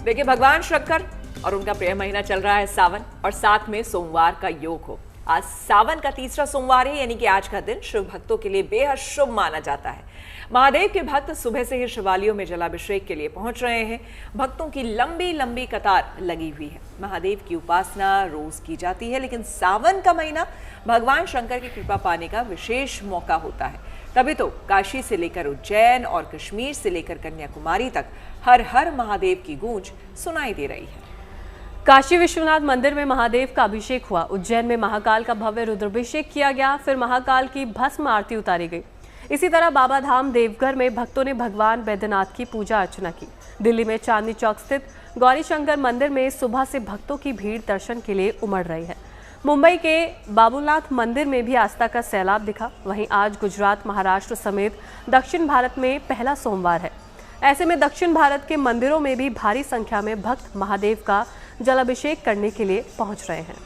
देखिए, भगवान शंकर और उनका प्रिय महीना चल रहा है सावन, और साथ में सोमवार का योग हो। आज सावन का तीसरा सोमवार है, यानी कि आज का दिन शिव भक्तों के लिए बेहद शुभ माना जाता है। महादेव के भक्त सुबह से ही शिवालयों में जलाभिषेक के लिए पहुंच रहे हैं। भक्तों की लंबी लंबी कतार लगी हुई है। महादेव की उपासना रोज की जाती है, लेकिन सावन का महीना भगवान शंकर की कृपा पाने का विशेष मौका होता है। तभी तो काशी से लेकर उज्जैन और कश्मीर से लेकर कन्याकुमारी तक हर हर महादेव की गूंज सुनाई दे रही है। काशी विश्वनाथ मंदिर में महादेव का अभिषेक हुआ। उज्जैन में महाकाल का भव्य रुद्राभिषेक किया गया, फिर महाकाल की भस्म आरती उतारी गई। इसी तरह बाबा धाम देवघर में भक्तों ने भगवान बैद्यनाथ की पूजा अर्चना की। दिल्ली में चांदनी चौक स्थित गौरी शंकर मंदिर में सुबह से भक्तों की भीड़ दर्शन के लिए उमड़ रही है। मुंबई के बाबूनाथ मंदिर में भी आस्था का सैलाब दिखा। वहीं आज गुजरात, महाराष्ट्र समेत दक्षिण भारत में पहला सोमवार है। ऐसे में दक्षिण भारत के मंदिरों में भी भारी संख्या में भक्त महादेव का जलाभिषेक करने के लिए पहुंच रहे हैं।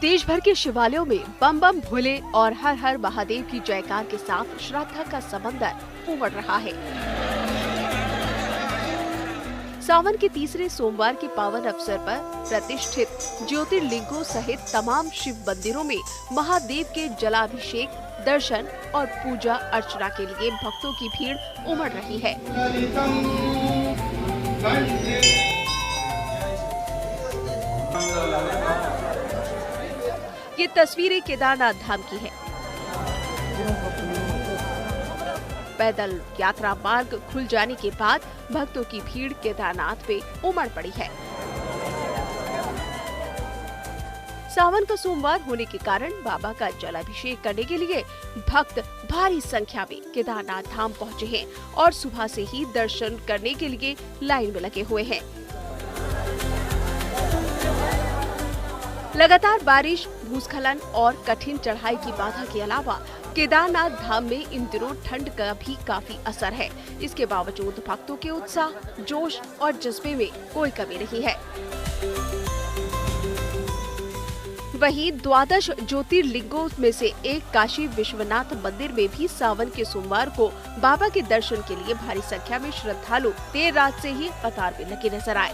देश भर के शिवालयों में बम बम भोले और हर हर महादेव की जयकार के साथ श्रद्धा का समंदर उमड़ रहा है। सावन के तीसरे सोमवार के पावन अवसर पर प्रतिष्ठित ज्योतिर्लिंगों सहित तमाम शिव मंदिरों में महादेव के जलाभिषेक, दर्शन और पूजा अर्चना के लिए भक्तों की भीड़ उमड़ रही है। ये तस्वीरें केदारनाथ धाम की है। पैदल यात्रा मार्ग खुल जाने के बाद भक्तों की भीड़ केदारनाथ पे उमड़ पड़ी है। सावन का सोमवार होने के कारण बाबा का जलाभिषेक करने के लिए भक्त भारी संख्या में केदारनाथ धाम पहुंचे हैं और सुबह से ही दर्शन करने के लिए लाइन में लगे हुए हैं। लगातार बारिश, भूस्खलन और कठिन चढ़ाई की बाधा के अलावा केदारनाथ धाम में इन दिनों ठंड का भी काफी असर है। इसके बावजूद भक्तों के उत्साह, जोश और जज्बे में कोई कमी नहीं है। वहीं 12 ज्योतिर्लिंगों में से एक काशी विश्वनाथ मंदिर में भी सावन के सोमवार को बाबा के दर्शन के लिए भारी संख्या में श्रद्धालु देर रात से ही कतार में लगे नजर आए।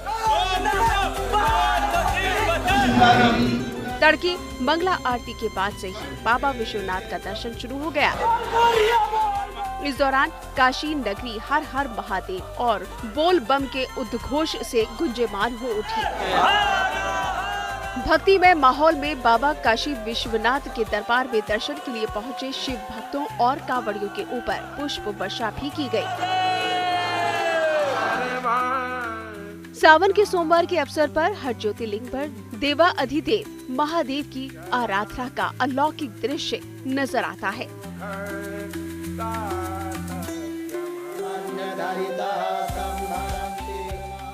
तड़के मंगला आरती के बाद से ही बाबा विश्वनाथ का दर्शन शुरू हो गया। इस दौरान काशी नगरी हर हर महादेव और बोल बम के उद्घोष से गुंजयमान हो उठी। भक्तिमय माहौल में बाबा काशी विश्वनाथ के दरबार में दर्शन के लिए पहुंचे शिव भक्तों और कांवड़ियों के ऊपर पुष्प वर्षा भी की गई। सावन के सोमवार के अवसर पर हर ज्योतिर्लिंग पर देवा अधिदेव महादेव की आराधना का अलौकिक दृश्य नजर आता है।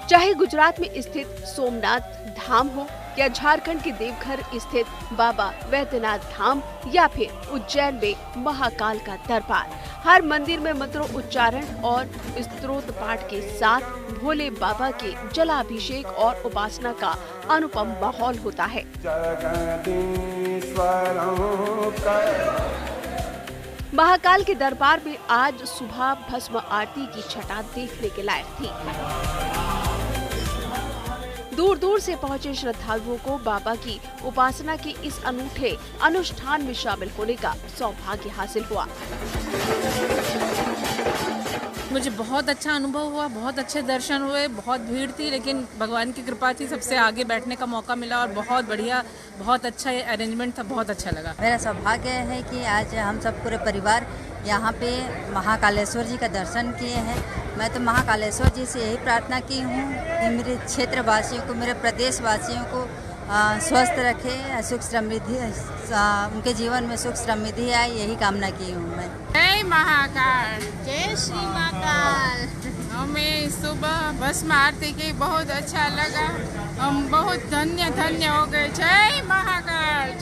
चाहे गुजरात में स्थित सोमनाथ धाम हो या झारखंड के देवघर स्थित बाबा बैद्यनाथ धाम या फिर उज्जैन में महाकाल का दरबार, हर मंदिर में मंत्रों उच्चारण और स्तोत्र पाठ के साथ भोले बाबा के जलाभिषेक और उपासना का अनुपम माहौल होता है। महाकाल के दरबार में आज सुबह भस्म आरती की छटा देखने के लायक थी। दूर दूर से पहुंचे श्रद्धालुओं को बाबा की उपासना के इस अनूठे अनुष्ठान में शामिल होने का सौभाग्य हासिल हुआ। मुझे बहुत अच्छा अनुभव हुआ, बहुत अच्छे दर्शन हुए, बहुत भीड़ थी, लेकिन भगवान की कृपा थी, सबसे आगे बैठने का मौका मिला और बहुत बढ़िया, बहुत अच्छा अरेंजमेंट था, बहुत अच्छा लगा। मेरा सौभाग्य है कि आज हम सब पूरे परिवार यहाँ पे महाकालेश्वर जी का दर्शन किए हैं। मैं तो महाकालेश्वर जी से यही प्रार्थना की हूँ कि मेरे क्षेत्र वासियों को, मेरे प्रदेश वासियों को स्वस्थ रखे, सुख समृद्धि, उनके जीवन में सुख समृद्धि आए, यही कामना की हूँ मैं। जय महाकाल, जय श्री महाकाल। हमें सुबह भस्म आरती की बहुत अच्छा लगा, हम बहुत धन्य धन्य हो गए। जय महाकाल।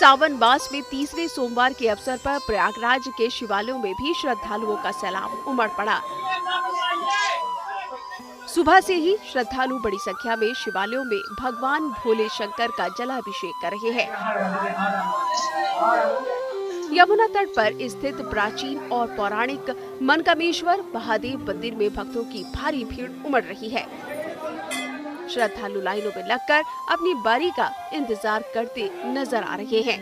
सावन मास में तीसरे सोमवार के अवसर पर प्रयागराज के शिवालयों में भी श्रद्धालुओं का सैलाब उमड़ पड़ा। सुबह से ही श्रद्धालु बड़ी संख्या में शिवालयों में भगवान भोले शंकर का जलाभिषेक कर रहे हैं। यमुना तट पर स्थित प्राचीन और पौराणिक मनकामेश्वर महादेव मंदिर में भक्तों की भारी भीड़ उमड़ रही है। श्रद्धालु लाइनों में लगकर अपनी बारी का इंतजार करते नजर आ रहे हैं।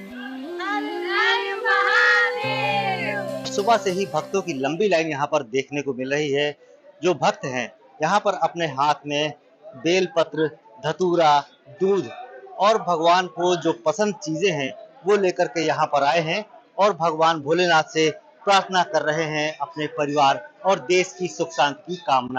सुबह से ही भक्तों की लंबी लाइन यहाँ पर देखने को मिल रही है। जो भक्त हैं यहाँ पर अपने हाथ में बेलपत्र, धतूरा, दूध और भगवान को जो पसंद चीजें हैं वो लेकर के यहाँ पर आए हैं और भगवान भोलेनाथ से प्रार्थना कर रहे हैं अपने परिवार और देश की सुख शांति की कामना।